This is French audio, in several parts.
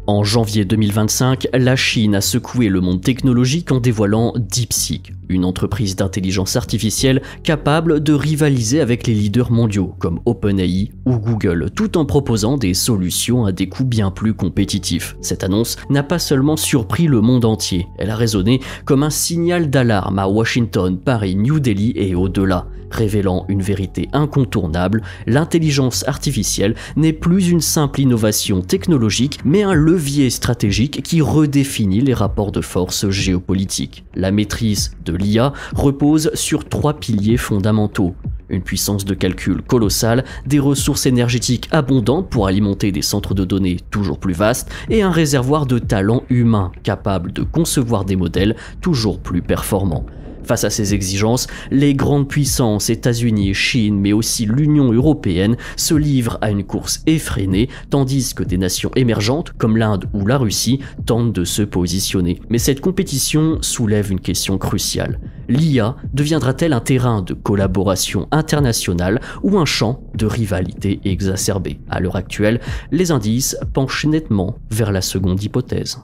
En janvier 2025, la Chine a secoué le monde technologique en dévoilant DeepSeek, une entreprise d'intelligence artificielle capable de rivaliser avec les leaders mondiaux comme OpenAI ou Google, tout en proposant des solutions à des coûts bien plus compétitifs. Cette annonce n'a pas seulement surpris le monde entier, elle a résonné comme un signal d'alarme à Washington, Paris, New Delhi et au-delà. Révélant une vérité incontournable, l'intelligence artificielle n'est plus une simple innovation technologique, mais un levier stratégique qui redéfinit les rapports de force géopolitiques. La maîtrise de l'IA repose sur 3 piliers fondamentaux. Une puissance de calcul colossale, des ressources énergétiques abondantes pour alimenter des centres de données toujours plus vastes et un réservoir de talents humains capable de concevoir des modèles toujours plus performants. Face à ces exigences, les grandes puissances, États-Unis, Chine, mais aussi l'Union européenne, se livrent à une course effrénée, tandis que des nations émergentes, comme l'Inde ou la Russie, tentent de se positionner. Mais cette compétition soulève une question cruciale. L'IA deviendra-t-elle un terrain de collaboration internationale ou un champ de rivalité exacerbée? À l'heure actuelle, les indices penchent nettement vers la seconde hypothèse.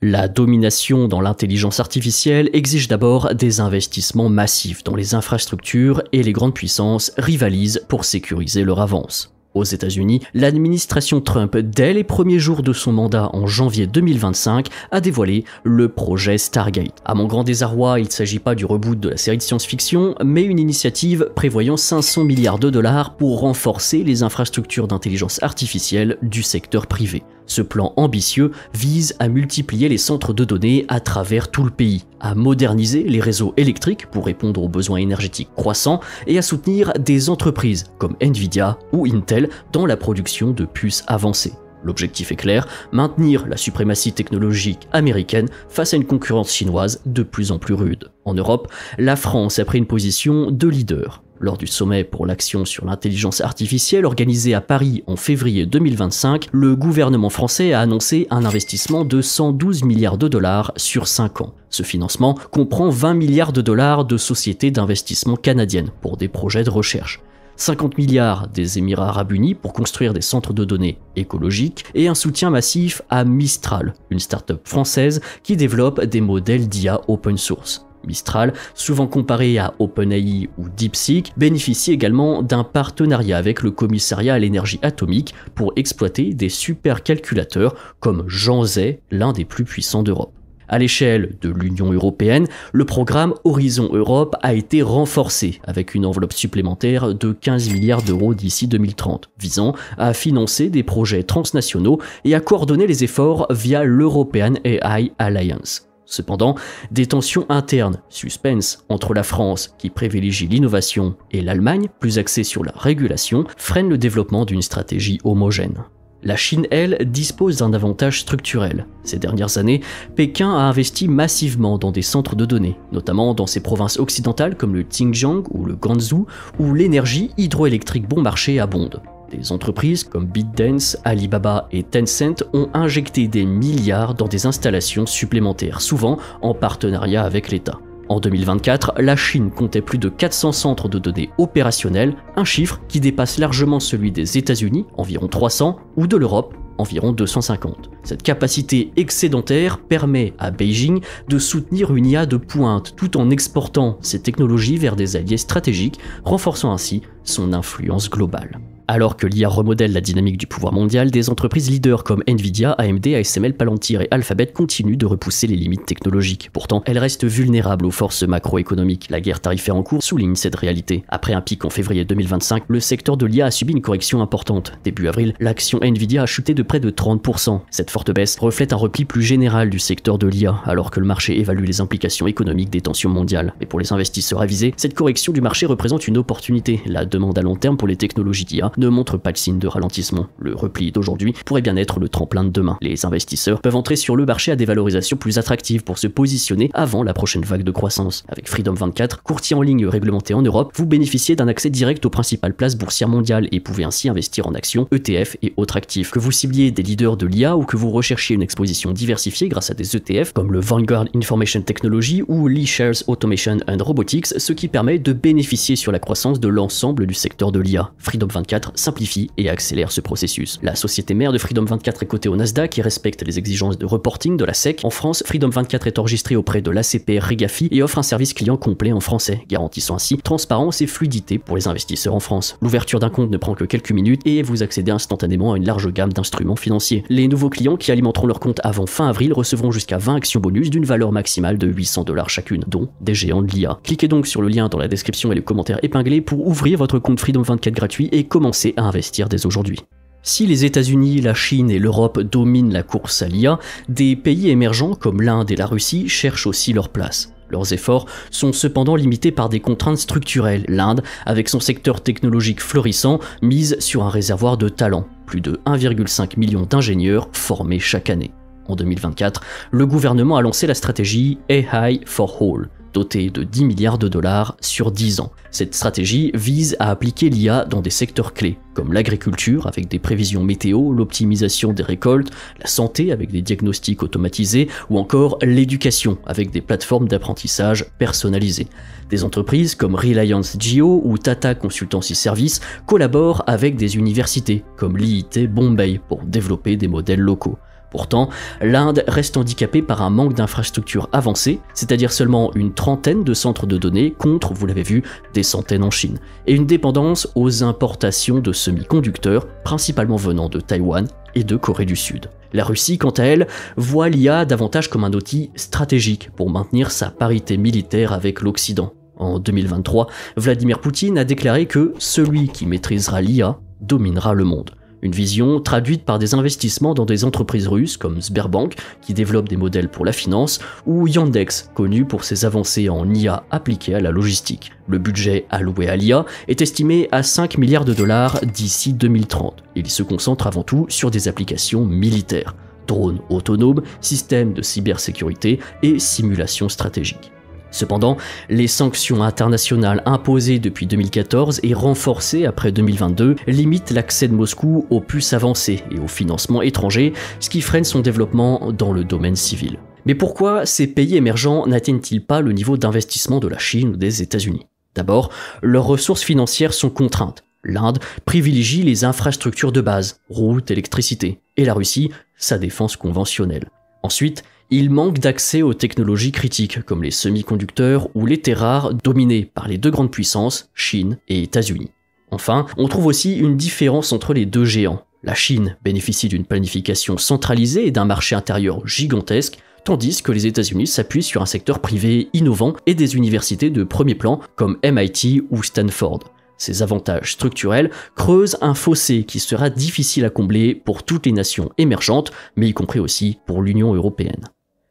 La domination dans l'intelligence artificielle exige d'abord des investissements massifs dans les infrastructures et les grandes puissances rivalisent pour sécuriser leur avance. Aux États-Unis, l'administration Trump, dès les premiers jours de son mandat en janvier 2025, a dévoilé le projet Stargate. À mon grand désarroi, il ne s'agit pas du reboot de la série de science-fiction, mais une initiative prévoyant 500 milliards de dollars pour renforcer les infrastructures d'intelligence artificielle du secteur privé. Ce plan ambitieux vise à multiplier les centres de données à travers tout le pays, à moderniser les réseaux électriques pour répondre aux besoins énergétiques croissants et à soutenir des entreprises comme Nvidia ou Intel dans la production de puces avancées. L'objectif est clair, maintenir la suprématie technologique américaine face à une concurrence chinoise de plus en plus rude. En Europe, la France a pris une position de leader. Lors du sommet pour l'action sur l'intelligence artificielle organisé à Paris en février 2025, le gouvernement français a annoncé un investissement de 112 milliards de dollars sur 5 ans. Ce financement comprend 20 milliards de dollars de sociétés d'investissement canadiennes pour des projets de recherche, 50 milliards des Émirats arabes unis pour construire des centres de données écologiques et un soutien massif à Mistral, une start-up française qui développe des modèles d'IA open source. Mistral, souvent comparé à OpenAI ou DeepSeek, bénéficie également d'un partenariat avec le Commissariat à l'énergie atomique pour exploiter des supercalculateurs comme Janzai, l'un des plus puissants d'Europe. À l'échelle de l'Union européenne, le programme Horizon Europe a été renforcé avec une enveloppe supplémentaire de 15 milliards d'euros d'ici 2030, visant à financer des projets transnationaux et à coordonner les efforts via l'European AI Alliance. Cependant, des tensions internes, suspense entre la France, qui privilégie l'innovation, et l'Allemagne, plus axée sur la régulation, freinent le développement d'une stratégie homogène. La Chine, elle, dispose d'un avantage structurel. Ces dernières années, Pékin a investi massivement dans des centres de données, notamment dans ses provinces occidentales comme le Xinjiang ou le Gansu, où l'énergie hydroélectrique bon marché abonde. Des entreprises comme ByteDance, Alibaba et Tencent ont injecté des milliards dans des installations supplémentaires, souvent en partenariat avec l'État. En 2024, la Chine comptait plus de 400 centres de données opérationnels, un chiffre qui dépasse largement celui des États-Unis, environ 300, ou de l'Europe, environ 250. Cette capacité excédentaire permet à Beijing de soutenir une IA de pointe tout en exportant ses technologies vers des alliés stratégiques, renforçant ainsi son influence globale. Alors que l'IA remodèle la dynamique du pouvoir mondial, des entreprises leaders comme Nvidia, AMD, ASML, Palantir et Alphabet continuent de repousser les limites technologiques. Pourtant, elles restent vulnérables aux forces macroéconomiques. La guerre tarifaire en cours souligne cette réalité. Après un pic en février 2025, le secteur de l'IA a subi une correction importante. Début avril, l'action Nvidia a chuté de près de 30%. Cette forte baisse reflète un repli plus général du secteur de l'IA, alors que le marché évalue les implications économiques des tensions mondiales. Mais pour les investisseurs avisés, cette correction du marché représente une opportunité. La demande à long terme pour les technologies d'IA ne montre pas de signe de ralentissement. Le repli d'aujourd'hui pourrait bien être le tremplin de demain. Les investisseurs peuvent entrer sur le marché à des valorisations plus attractives pour se positionner avant la prochaine vague de croissance. Avec Freedom24, courtier en ligne réglementé en Europe, vous bénéficiez d'un accès direct aux principales places boursières mondiales et pouvez ainsi investir en actions, ETF et autres actifs. Que vous cibliez des leaders de l'IA ou que vous recherchiez une exposition diversifiée grâce à des ETF comme le Vanguard Information Technology ou l'eShares Automation and Robotics, ce qui permet de bénéficier sur la croissance de l'ensemble du secteur de l'IA. Freedom24 24 simplifie et accélère ce processus. La société mère de Freedom 24 est cotée au Nasdaq et respecte les exigences de reporting de la SEC. En France, Freedom 24 est enregistré auprès de l'ACPR Regafi et offre un service client complet en français, garantissant ainsi transparence et fluidité pour les investisseurs en France. L'ouverture d'un compte ne prend que quelques minutes et vous accédez instantanément à une large gamme d'instruments financiers. Les nouveaux clients qui alimenteront leur compte avant fin avril recevront jusqu'à 20 actions bonus d'une valeur maximale de $800 chacune, dont des géants de l'IA. Cliquez donc sur le lien dans la description et les commentaires épinglés pour ouvrir votre compte Freedom 24 gratuit et commencer à investir dès aujourd'hui. Si les États-Unis, la Chine et l'Europe dominent la course à l'IA, des pays émergents comme l'Inde et la Russie cherchent aussi leur place. Leurs efforts sont cependant limités par des contraintes structurelles. L'Inde, avec son secteur technologique florissant, mise sur un réservoir de talents, plus de 1,5 million d'ingénieurs formés chaque année. En 2024, le gouvernement a lancé la stratégie AI for All, dotée de 10 milliards de dollars sur 10 ans. Cette stratégie vise à appliquer l'IA dans des secteurs clés, comme l'agriculture avec des prévisions météo, l'optimisation des récoltes, la santé avec des diagnostics automatisés, ou encore l'éducation avec des plateformes d'apprentissage personnalisées. Des entreprises comme Reliance Jio ou Tata Consultancy Services collaborent avec des universités comme l'IIT Bombay pour développer des modèles locaux. Pourtant, l'Inde reste handicapée par un manque d'infrastructures avancées, c'est-à-dire seulement une trentaine de centres de données contre, vous l'avez vu, des centaines en Chine, et une dépendance aux importations de semi-conducteurs, principalement venant de Taïwan et de Corée du Sud. La Russie, quant à elle, voit l'IA davantage comme un outil stratégique pour maintenir sa parité militaire avec l'Occident. En 2023, Vladimir Poutine a déclaré que celui qui maîtrisera l'IA dominera le monde. Une vision traduite par des investissements dans des entreprises russes comme Sberbank, qui développent des modèles pour la finance, ou Yandex, connu pour ses avancées en IA appliquées à la logistique. Le budget alloué à l'IA est estimé à 5 milliards de dollars d'ici 2030. Il se concentre avant tout sur des applications militaires, drones autonomes, systèmes de cybersécurité et simulations stratégiques. Cependant, les sanctions internationales imposées depuis 2014 et renforcées après 2022 limitent l'accès de Moscou aux puces avancées et au financement étranger, ce qui freine son développement dans le domaine civil. Mais pourquoi ces pays émergents n'atteignent-ils pas le niveau d'investissement de la Chine ou des États-Unis? D'abord, leurs ressources financières sont contraintes. L'Inde privilégie les infrastructures de base, routes, électricité, et la Russie, sa défense conventionnelle. Ensuite, il manque d'accès aux technologies critiques comme les semi-conducteurs ou les terres rares dominés par les deux grandes puissances, Chine et États-Unis. Enfin, on trouve aussi une différence entre les deux géants. La Chine bénéficie d'une planification centralisée et d'un marché intérieur gigantesque, tandis que les États-Unis s'appuient sur un secteur privé innovant et des universités de premier plan comme MIT ou Stanford. Ces avantages structurels creusent un fossé qui sera difficile à combler pour toutes les nations émergentes, mais y compris aussi pour l'Union européenne.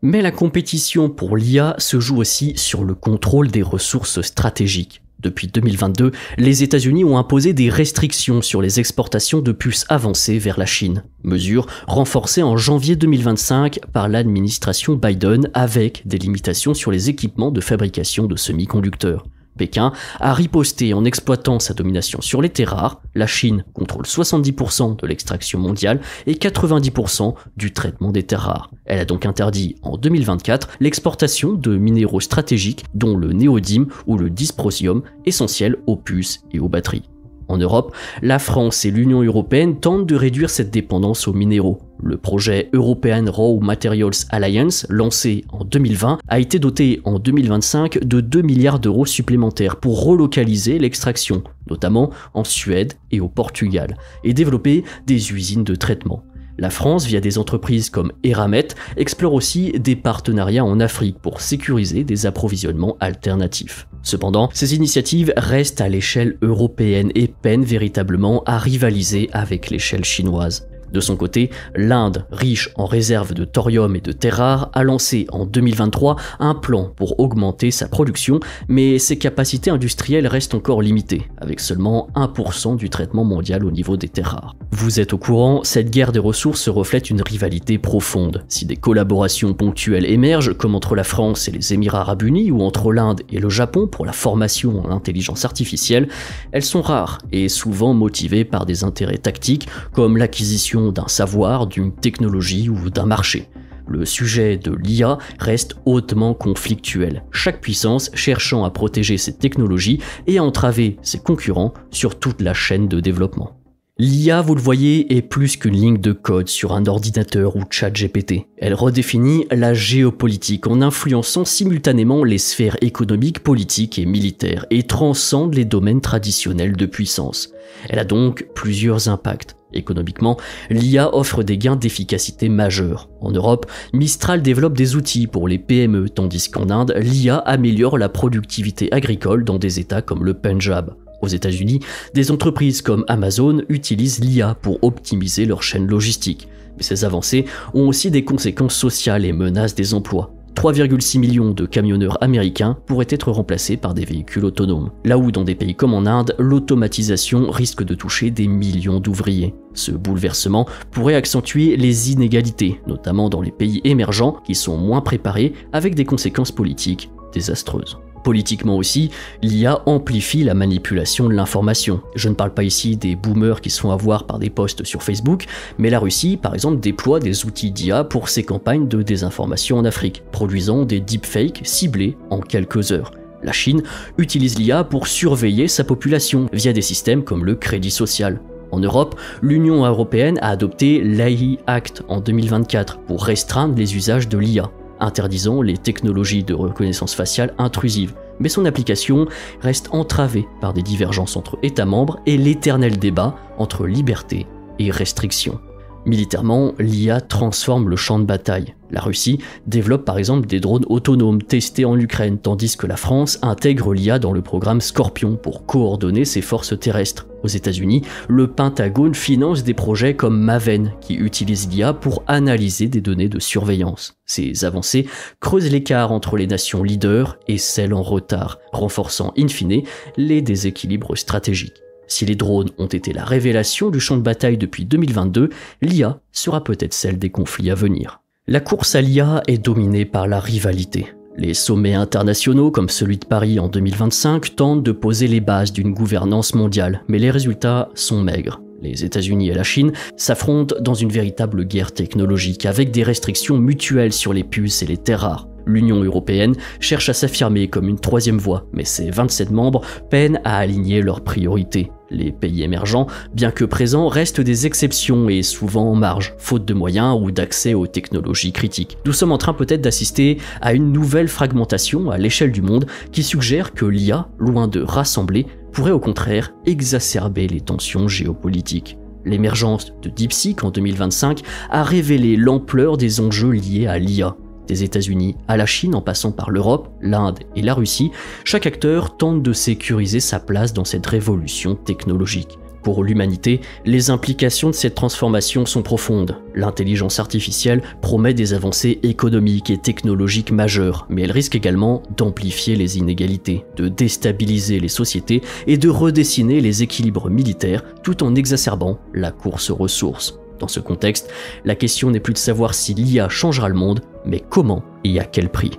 Mais la compétition pour l'IA se joue aussi sur le contrôle des ressources stratégiques. Depuis 2022, les États-Unis ont imposé des restrictions sur les exportations de puces avancées vers la Chine. Mesure renforcée en janvier 2025 par l'administration Biden avec des limitations sur les équipements de fabrication de semi-conducteurs. Pékin a riposté en exploitant sa domination sur les terres rares. La Chine contrôle 70% de l'extraction mondiale et 90% du traitement des terres rares. Elle a donc interdit en 2024 l'exportation de minéraux stratégiques dont le néodyme ou le dysprosium, essentiels aux puces et aux batteries. En Europe, la France et l'Union européenne tentent de réduire cette dépendance aux minéraux. Le projet European Raw Materials Alliance, lancé en 2020, a été doté en 2025 de 2 milliards d'euros supplémentaires pour relocaliser l'extraction, notamment en Suède et au Portugal, et développer des usines de traitement. La France, via des entreprises comme Eramet, explore aussi des partenariats en Afrique pour sécuriser des approvisionnements alternatifs. Cependant, ces initiatives restent à l'échelle européenne et peinent véritablement à rivaliser avec l'échelle chinoise. De son côté, l'Inde, riche en réserves de thorium et de terres rares, a lancé en 2023 un plan pour augmenter sa production, mais ses capacités industrielles restent encore limitées, avec seulement 1% du traitement mondial au niveau des terres rares. Vous êtes au courant, cette guerre des ressources reflète une rivalité profonde. Si des collaborations ponctuelles émergent, comme entre la France et les Émirats arabes unis ou entre l'Inde et le Japon pour la formation en intelligence artificielle, elles sont rares et souvent motivées par des intérêts tactiques comme l'acquisition d'un savoir, d'une technologie ou d'un marché. Le sujet de l'IA reste hautement conflictuel, chaque puissance cherchant à protéger ses technologies et à entraver ses concurrents sur toute la chaîne de développement. L'IA, vous le voyez, est plus qu'une ligne de code sur un ordinateur ou ChatGPT. Elle redéfinit la géopolitique en influençant simultanément les sphères économiques, politiques et militaires et transcende les domaines traditionnels de puissance. Elle a donc plusieurs impacts. Économiquement, l'IA offre des gains d'efficacité majeurs. En Europe, Mistral développe des outils pour les PME, tandis qu'en Inde, l'IA améliore la productivité agricole dans des États comme le Punjab. Aux États-Unis, des entreprises comme Amazon utilisent l'IA pour optimiser leur chaîne logistique. Mais ces avancées ont aussi des conséquences sociales et menacent des emplois. 3,6 millions de camionneurs américains pourraient être remplacés par des véhicules autonomes. Là où dans des pays comme en Inde, l'automatisation risque de toucher des millions d'ouvriers. Ce bouleversement pourrait accentuer les inégalités, notamment dans les pays émergents qui sont moins préparés avec des conséquences politiques désastreuses. Politiquement aussi, l'IA amplifie la manipulation de l'information. Je ne parle pas ici des boomers qui se font avoir par des posts sur Facebook, mais la Russie, par exemple, déploie des outils d'IA pour ses campagnes de désinformation en Afrique, produisant des deepfakes ciblés en quelques heures. La Chine utilise l'IA pour surveiller sa population via des systèmes comme le crédit social. En Europe, l'Union européenne a adopté l'AI Act en 2024 pour restreindre les usages de l'IA, interdisant les technologies de reconnaissance faciale intrusives, mais son application reste entravée par des divergences entre États membres et l'éternel débat entre liberté et restriction. Militairement, l'IA transforme le champ de bataille. La Russie développe par exemple des drones autonomes testés en Ukraine, tandis que la France intègre l'IA dans le programme Scorpion pour coordonner ses forces terrestres. Aux États-Unis, le Pentagone finance des projets comme Maven, qui utilisent l'IA pour analyser des données de surveillance. Ces avancées creusent l'écart entre les nations leaders et celles en retard, renforçant in fine les déséquilibres stratégiques. Si les drones ont été la révélation du champ de bataille depuis 2022, l'IA sera peut-être celle des conflits à venir. La course à l'IA est dominée par la rivalité. Les sommets internationaux comme celui de Paris en 2025 tentent de poser les bases d'une gouvernance mondiale, mais les résultats sont maigres. Les États-Unis et la Chine s'affrontent dans une véritable guerre technologique avec des restrictions mutuelles sur les puces et les terres rares. L'Union européenne cherche à s'affirmer comme une troisième voie, mais ses 27 membres peinent à aligner leurs priorités. Les pays émergents, bien que présents, restent des exceptions et souvent en marge, faute de moyens ou d'accès aux technologies critiques. Nous sommes en train peut-être d'assister à une nouvelle fragmentation à l'échelle du monde qui suggère que l'IA, loin de rassembler, pourrait au contraire exacerber les tensions géopolitiques. L'émergence de DeepSeek en 2025 a révélé l'ampleur des enjeux liés à l'IA. Des États-Unis à la Chine en passant par l'Europe, l'Inde et la Russie, chaque acteur tente de sécuriser sa place dans cette révolution technologique. Pour l'humanité, les implications de cette transformation sont profondes. L'intelligence artificielle promet des avancées économiques et technologiques majeures, mais elle risque également d'amplifier les inégalités, de déstabiliser les sociétés et de redessiner les équilibres militaires tout en exacerbant la course aux ressources. Dans ce contexte, la question n'est plus de savoir si l'IA changera le monde, mais comment et à quel prix.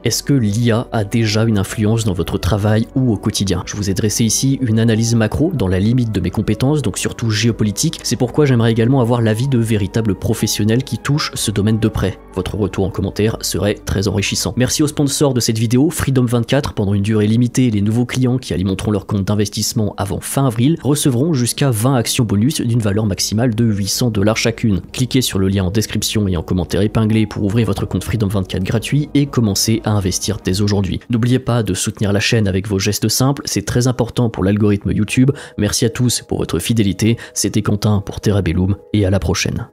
Est-ce que l'IA a déjà une influence dans votre travail ou au quotidien? Je vous ai dressé ici une analyse macro dans la limite de mes compétences, donc surtout géopolitique. C'est pourquoi j'aimerais également avoir l'avis de véritables professionnels qui touchent ce domaine de près. Votre retour en commentaire serait très enrichissant. Merci aux sponsors de cette vidéo, Freedom24. Pendant une durée limitée, les nouveaux clients qui alimenteront leur compte d'investissement avant fin avril recevront jusqu'à 20 actions bonus d'une valeur maximale de 800 $ chacune. Cliquez sur le lien en description et en commentaire épinglé pour ouvrir votre compte Freedom24 gratuit et commencer à investir dès aujourd'hui. N'oubliez pas de soutenir la chaîne avec vos gestes simples, c'est très important pour l'algorithme YouTube. Merci à tous pour votre fidélité, c'était Quentin pour Terra Bellum et à la prochaine.